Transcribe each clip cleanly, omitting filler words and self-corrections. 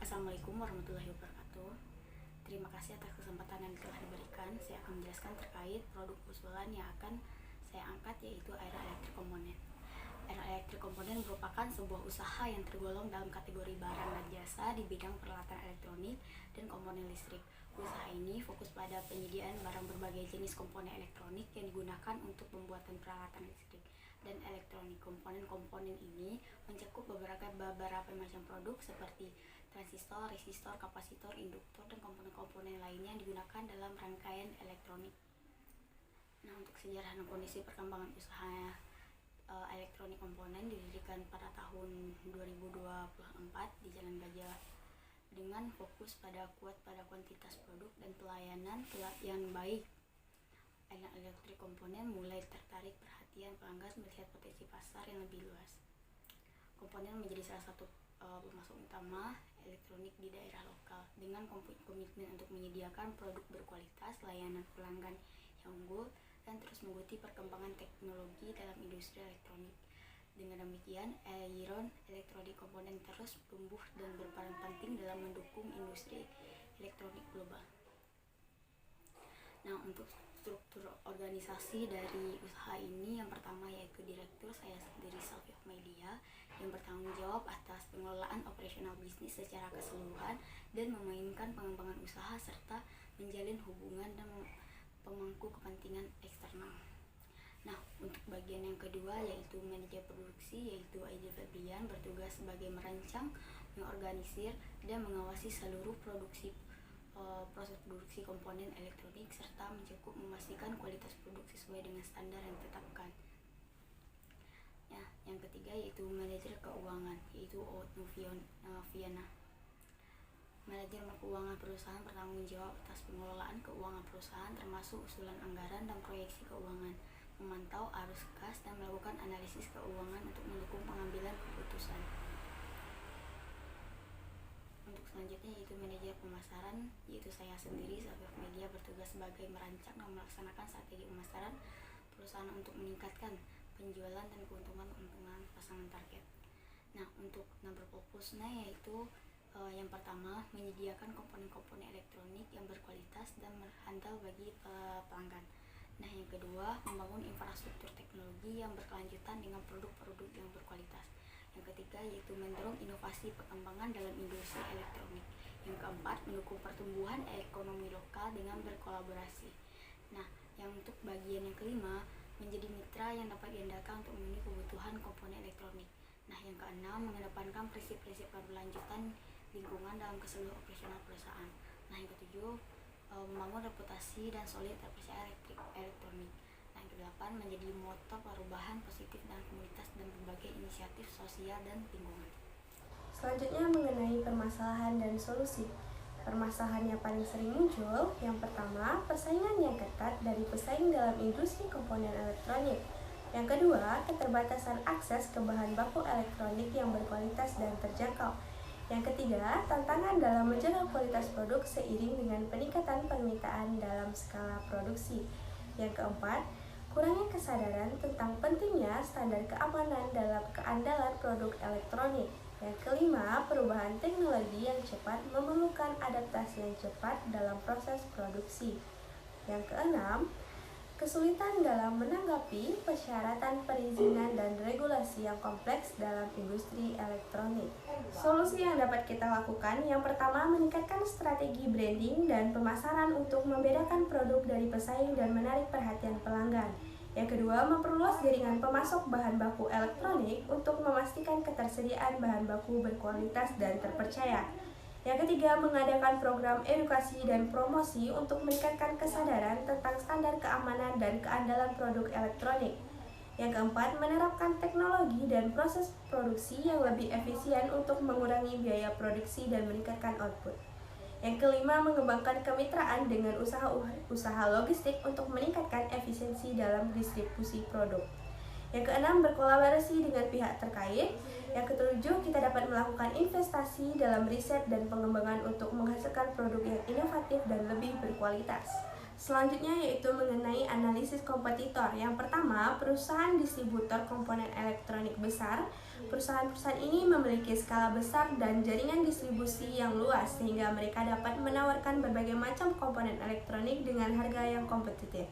Assalamualaikum warahmatullahi wabarakatuh. Terima kasih atas kesempatan yang telah diberikan. Saya akan menjelaskan terkait produk usulan yang akan saya angkat, yaitu Aero Electric Component. Aero Electric Component merupakan sebuah usaha yang tergolong dalam kategori barang dan jasa di bidang peralatan elektronik dan komponen listrik. Usaha ini fokus pada penyediaan barang berbagai jenis komponen elektronik yang digunakan untuk pembuatan peralatan listrik dan elektronik. Komponen-komponen ini mencakup beberapa macam produk seperti transistor, resistor, kapasitor, induktor, dan komponen-komponen lainnya yang digunakan dalam rangkaian elektronik. Nah, untuk sejarah dan kondisi perkembangan usaha elektronik komponen didirikan pada tahun 2024 di Jalan Gajah dengan fokus pada kuantitas produk dan pelayanan yang baik. Elektrik komponen mulai tertarik perhatian pelanggan melihat potensi pasar yang lebih luas. Komponen menjadi salah satu pemasok utama elektronik di daerah lokal dengan komitmen untuk menyediakan produk berkualitas, layanan pelanggan yang unggul, dan terus mengikuti perkembangan teknologi dalam industri elektronik. Dengan demikian, Aero Electric Component terus tumbuh dan berperan penting dalam mendukung industri elektronik global. Nah, untuk struktur organisasi dari usaha ini, yang pertama yaitu direktur, saya sendiri Salvi Media, yang bertanggung jawab atas pengelolaan operasional bisnis secara keseluruhan dan memainkan pengembangan usaha serta menjalin hubungan dan pemangku kepentingan eksternal. Nah, untuk bagian yang kedua yaitu manajer produksi, yaitu Aidil Febrian, bertugas sebagai merancang, mengorganisir, dan mengawasi seluruh proses produksi komponen elektronik serta mencakup memastikan kualitas produk sesuai dengan standar yang ditetapkan. Ya, yang ketiga yaitu manajer keuangan, yaitu Viana. Manajer keuangan perusahaan bertanggung jawab atas pengelolaan keuangan perusahaan termasuk usulan anggaran dan proyeksi keuangan, memantau arus kas, dan melakukan analisis keuangan untuk mendukung pengambilan keputusan. Untuk selanjutnya yaitu manajer pemasaran, yaitu saya sendiri Salvi Media, bertugas sebagai merancang dan melaksanakan strategi pemasaran perusahaan untuk meningkatkan penjualan dan keuntungan pasangan target. Nah, untuk number fokusnya yaitu yang pertama menyediakan komponen-komponen elektronik yang berkualitas dan handal bagi pelanggan. Nah, yang kedua membangun infrastruktur teknologi yang berkelanjutan dengan produk-produk yang berkualitas. Yang ketiga yaitu mendorong inovasi perkembangan dalam industri elektronik. Yang keempat mendukung pertumbuhan ekonomi lokal dengan berkolaborasi. Nah, yang untuk bagian yang kelima menjadi mitra yang dapat diandalkan untuk memenuhi kebutuhan komponen elektronik. Nah, yang keenam mengedepankan prinsip-prinsip keberlanjutan lingkungan dalam keseluruhan operasional perusahaan. Nah, yang ketujuh membangun reputasi dan solid terpercaya elektronik. Nah, yang kedelapan menjadi motor perubahan positif dalam komunitas dan berbagai inisiatif sosial dan lingkungan. Selanjutnya mengenai permasalahan dan solusi. Permasalahan yang paling sering muncul, yang pertama, persaingan yang ketat dari pesaing dalam industri komponen elektronik. Yang kedua, keterbatasan akses ke bahan baku elektronik yang berkualitas dan terjangkau. Yang ketiga, tantangan dalam menjaga kualitas produk seiring dengan peningkatan permintaan dalam skala produksi. Yang keempat, kurangnya kesadaran tentang pentingnya standar keamanan dalam keandalan produk elektronik. Yang kelima, perubahan teknologi yang cepat memerlukan adaptasi yang cepat dalam proses produksi. Yang keenam, kesulitan dalam menanggapi persyaratan perizinan dan regulasi yang kompleks dalam industri elektronik. Solusi yang dapat kita lakukan, yang pertama meningkatkan strategi branding dan pemasaran untuk membedakan produk dari pesaing dan menarik perhatian pelanggan. Yang kedua, memperluas jaringan pemasok bahan baku elektronik untuk memastikan ketersediaan bahan baku berkualitas dan terpercaya. Yang ketiga, mengadakan program edukasi dan promosi untuk meningkatkan kesadaran tentang standar keamanan dan keandalan produk elektronik. Yang keempat, menerapkan teknologi dan proses produksi yang lebih efisien untuk mengurangi biaya produksi dan meningkatkan output. Yang kelima, mengembangkan kemitraan dengan usaha logistik untuk meningkatkan efisiensi dalam distribusi produk. Yang keenam, berkolaborasi dengan pihak terkait. Yang ketujuh, kita dapat melakukan investasi dalam riset dan pengembangan untuk menghasilkan produk yang inovatif dan lebih berkualitas. Selanjutnya yaitu mengenai analisis kompetitor. Yang pertama, perusahaan distributor komponen elektronik besar. Perusahaan-perusahaan ini memiliki skala besar dan jaringan distribusi yang luas sehingga mereka dapat menawarkan berbagai macam komponen elektronik dengan harga yang kompetitif.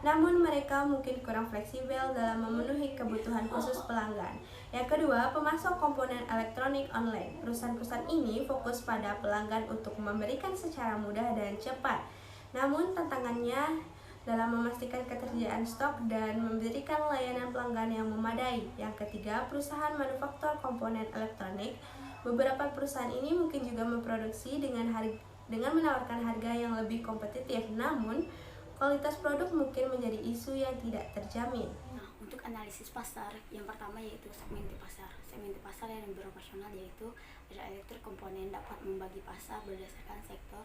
Namun mereka mungkin kurang fleksibel dalam memenuhi kebutuhan khusus pelanggan. Yang kedua, pemasok komponen elektronik online. Perusahaan-perusahaan ini fokus pada pelanggan untuk memberikan secara mudah dan cepat. Namun tantangannya dalam memastikan ketersediaan stok dan memberikan layanan pelanggan yang memadai. Yang ketiga, perusahaan manufaktur komponen elektronik. Beberapa perusahaan ini mungkin juga memproduksi dengan menawarkan harga yang lebih kompetitif, namun kualitas produk mungkin menjadi isu yang tidak terjamin. Nah, untuk analisis pasar, yang pertama yaitu segmen pasar. Segmen pasar yang beroperasional yaitu elektrik komponen dapat membagi pasar berdasarkan sektor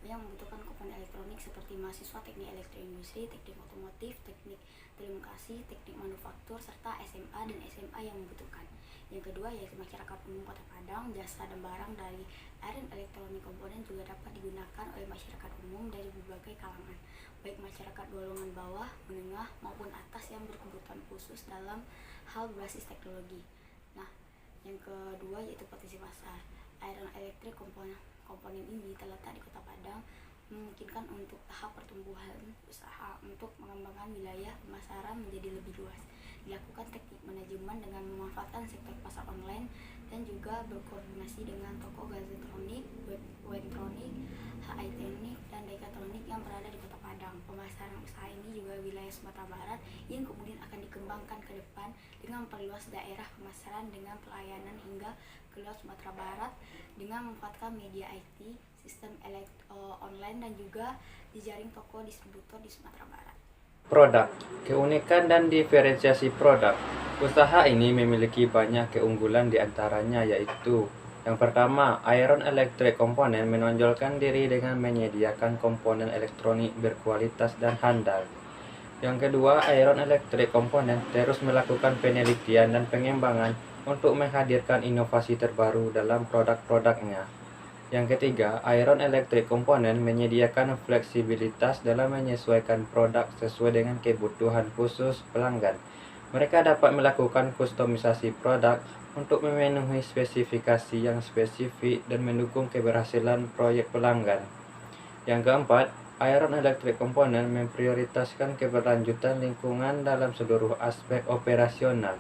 yang membutuhkan komponen elektronik seperti mahasiswa teknik elektrik industri, teknik otomotif, teknik telekomunikasi, teknik manufaktur, serta SMA dan SMA yang membutuhkan. Yang kedua yaitu masyarakat umum Kota Padang. Jasa dan barang dari iron elektronik komponen juga dapat digunakan oleh masyarakat umum dari berbagai kalangan, baik masyarakat golongan bawah, menengah, maupun atas yang berkebutuhan khusus dalam hal berbasis teknologi. Nah, yang kedua yaitu potensi pasar. Iron elektrik komponen ini terletak di Kota Padang, memungkinkan untuk tahap pertumbuhan usaha untuk mengembangkan wilayah pemasaran menjadi lebih luas. Dilakukan teknik manajemen dengan memanfaatkan sektor pasar online dan juga berkoordinasi dengan toko gazetronik, webtronik, HI Teknik, dan Dekatronik yang berada di Kota Padang. Pemasaran usaha ini juga wilayah Sumatera Barat yang kemudian akan dikembangkan ke depan dengan memperluas daerah pemasaran dengan pelayanan hingga ke luar Sumatera Barat dengan memanfaatkan media IT, sistem online dan juga jejaring toko distributor di Sumatera Barat. Produk, keunikan dan diferensiasi produk. Usaha ini memiliki banyak keunggulan di antaranya yaitu: yang pertama, Iron Electric Component menonjolkan diri dengan menyediakan komponen elektronik berkualitas dan handal. Yang kedua, Iron Electric Component terus melakukan penelitian dan pengembangan untuk menghadirkan inovasi terbaru dalam produk-produknya. Yang ketiga, Iron Electric Component menyediakan fleksibilitas dalam menyesuaikan produk sesuai dengan kebutuhan khusus pelanggan. Mereka dapat melakukan kustomisasi produk untuk memenuhi spesifikasi yang spesifik dan mendukung keberhasilan proyek pelanggan. Yang keempat, Iron Electric Component memprioritaskan keberlanjutan lingkungan dalam seluruh aspek operasional,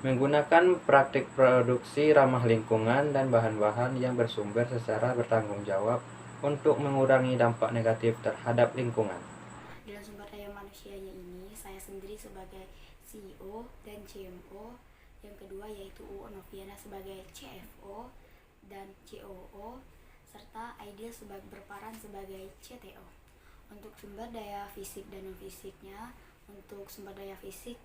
menggunakan praktik produksi ramah lingkungan dan bahan-bahan yang bersumber secara bertanggung jawab untuk mengurangi dampak negatif terhadap lingkungan. Dalam sumber daya manusianya ini, saya sendiri sebagai CEO dan CMO, yang kedua yaitu UU Noviana sebagai CFO dan COO, serta Aidil berperan sebagai CTO. Untuk sumber daya fisik dan non-fisiknya, untuk sumber daya fisik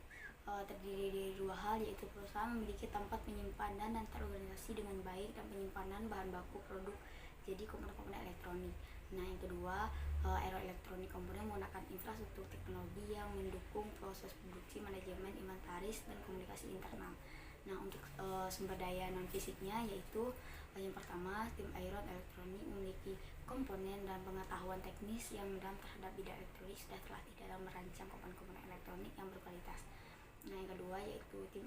terdiri dari dua hal, yaitu perusahaan memiliki tempat penyimpanan dan terorganisasi dengan baik dan penyimpanan bahan baku produk jadi komponen-komponen elektronik. Nah, yang kedua, Aero Elektronik Komponen menggunakan infrastruktur teknologi yang mendukung proses produksi, manajemen, inventaris, dan komunikasi internal. Nah, untuk sumber daya non fisiknya yaitu yang pertama, tim Aero Elektronik memiliki komponen dan pengetahuan teknis yang mendalam terhadap bidang elektronik, sudah terlatih dalam merancang komponen-komponen elektronik yang berkualitas. Nah, yang kedua yaitu tim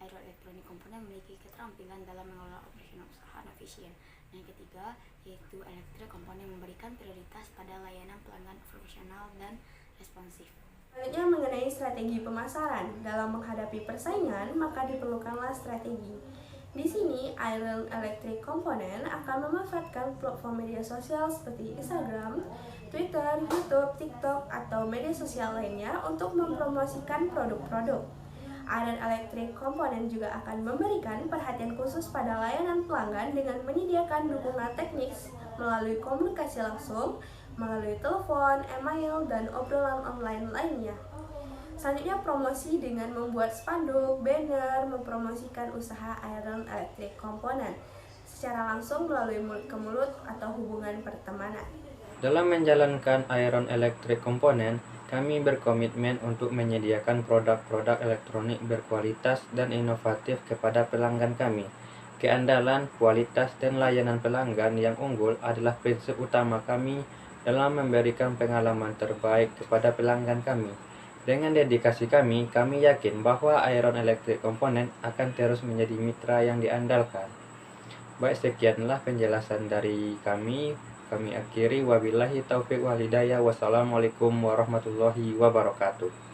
Aero Elektronik Komponen memiliki keterampilan dalam mengelola operasional usaha dan efisien. Nah, yang ketiga yaitu elektrik komponen memberikan prioritas pada layanan pelanggan profesional dan responsif. Selanjutnya mengenai strategi pemasaran. Dalam menghadapi persaingan, maka diperlukanlah strategi. Di sini, Iron Electric Component akan memanfaatkan platform media sosial seperti Instagram, Twitter, YouTube, TikTok, atau media sosial lainnya untuk mempromosikan produk-produk. Iron Electric Component juga akan memberikan perhatian khusus pada layanan pelanggan dengan menyediakan dukungan teknis melalui komunikasi langsung, melalui telepon, email, dan obrolan online lainnya. Selanjutnya promosi dengan membuat spanduk, banner, mempromosikan usaha Iron Electric Component secara langsung melalui mulut ke mulut atau hubungan pertemanan. Dalam menjalankan Iron Electric Component, kami berkomitmen untuk menyediakan produk-produk elektronik berkualitas dan inovatif kepada pelanggan kami. Keandalan, kualitas, dan layanan pelanggan yang unggul adalah prinsip utama kami dalam memberikan pengalaman terbaik kepada pelanggan kami. Dengan dedikasi kami yakin bahwa Iron Electric Component akan terus menjadi mitra yang diandalkan. Baik, sekianlah penjelasan dari kami. Kami akhiri, wabillahi taufik wal hidayah. Wassalamualaikum warahmatullahi wabarakatuh.